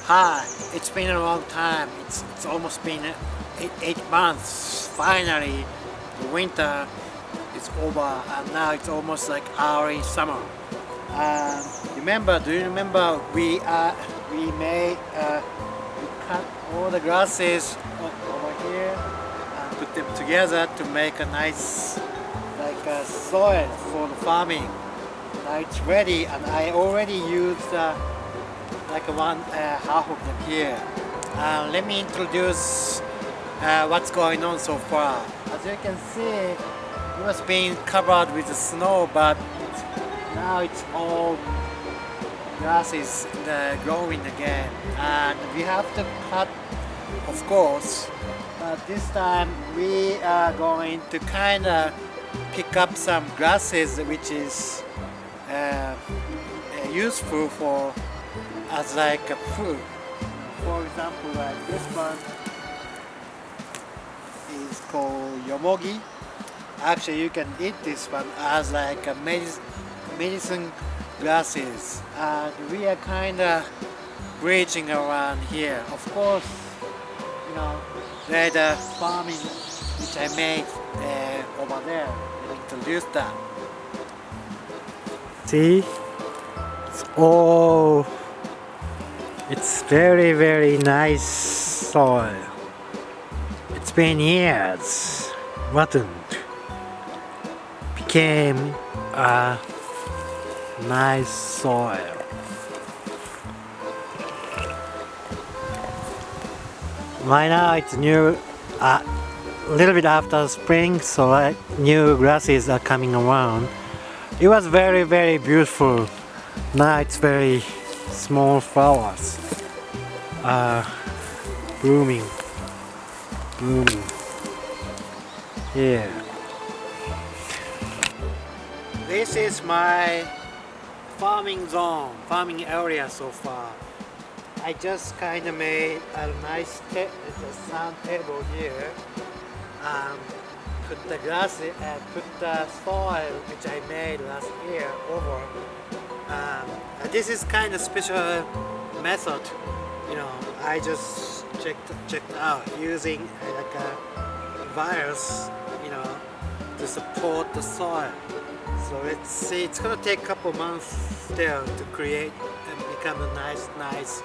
Hi, it's been a long time. It's almost been 8 months. Finally, the winter is over and now it's almost like early summer. Do you remember we cut all the grasses over here and put them together to make a nice soil for the farming. Now it's ready and I already used one half of them here. Let me introduce what's going on so far. As you can see, it was being covered with the snow, but now it's all grasses growing again, and we have to cut, of course. But this time we are going to kind of pick up some grasses which is useful for as like a food. For example, like this one is called yomogi. Actually, you can eat this one as like a medicine grasses, and we are kind of reaching around here. Of course, there's the farming which I made over there. I introduced that. See, it's very, very nice soil. It's been years, rotten. Became a nice soil. Right now it's new, a little bit after spring, so new grasses are coming around. It was very, very beautiful. Now it's very small flowers blooming. Yeah. This is my farming zone, farming area so far. I just kind of made a nice sand table here. Put the grass and put the soil which I made last year over. This is kind of special method. I just checked out using like a virus, to support the soil. So let's see. It's gonna take a couple months still to create and become a nice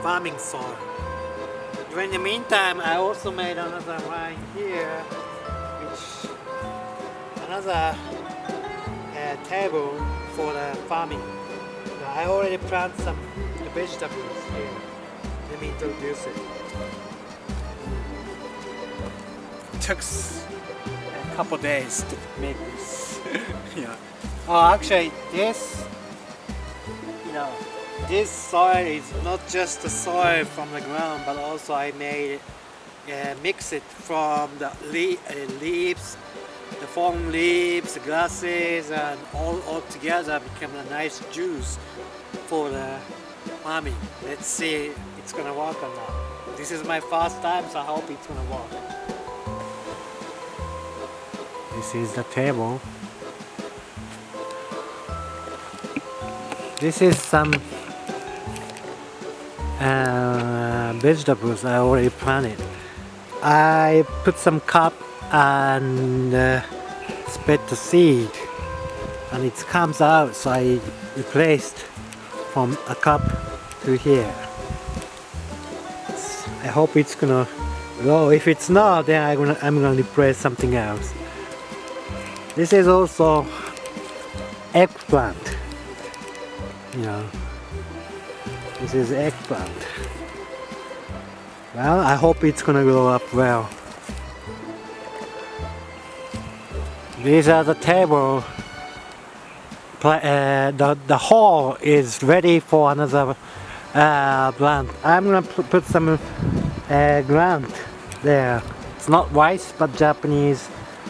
farming soil. During the meantime, I also made another line here, which another table for the farming. I already planted some vegetables here. Let me introduce it. It took a couple days to make this. Yeah. Oh, actually, this soil is not just the soil from the ground, but also I made mix it from the leaves, the fallen leaves, the grasses, and all together become a nice juice for the farming. Let's see if it's gonna work or not. This is my first time, so I hope it's gonna work. This is the table. This is some vegetables I already planted. I put some cup and spread the seed, and it comes out, so I replaced from a cup to here. I hope it's gonna grow. If it's not, then I'm gonna replace something else. This is also eggplant. This is eggplant. Well, I hope it's gonna grow up well. These are the table. The hole is ready for another plant. I'm gonna put some plant there. It's not rice, but Japanese.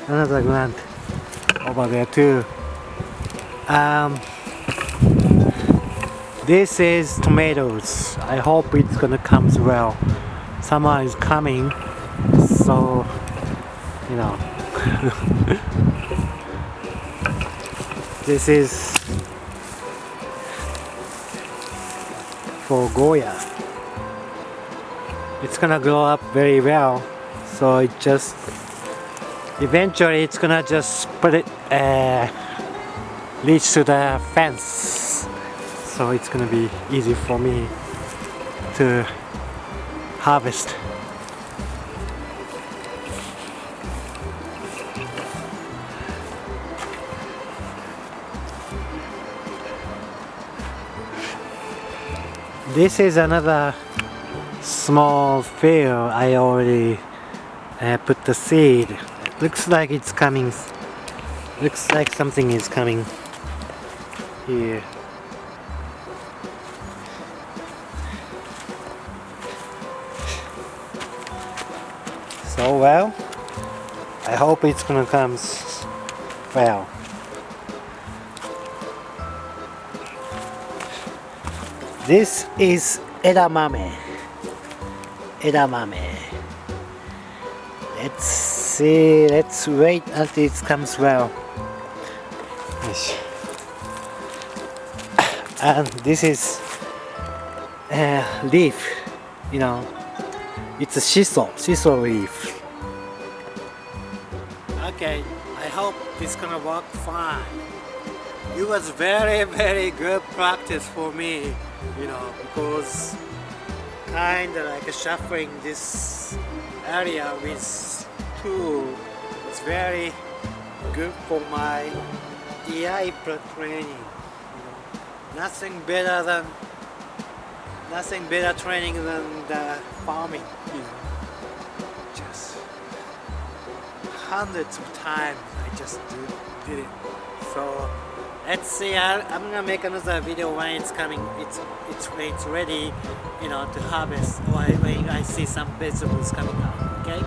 Another plant over there too. This is tomatoes. I hope it's gonna come well. Summer is coming, so This is for Goya. It's gonna grow up very well, so it just eventually it's gonna just put it reach to the fence, so it's gonna be easy for me to harvest. This is another small field. I already put the seed. Looks like it's coming. Looks like something is coming here. So well, I hope it's gonna come well. This is edamame. Edamame. Let's see. Let's wait until it comes well. Yes. And this is leaf. You know, it's a shiso leaf. Okay, I hope it's gonna work fine. It was very good practice for me, you know, because kinda like shuffling this area with tool is very good for my DI training. You know, nothing better training than the farming, you know. Just hundreds of times I just did it. So let's see. I'm gonna make another video when it's coming. It's ready, you know, to harvest, or when I see some vegetables coming out. Okay.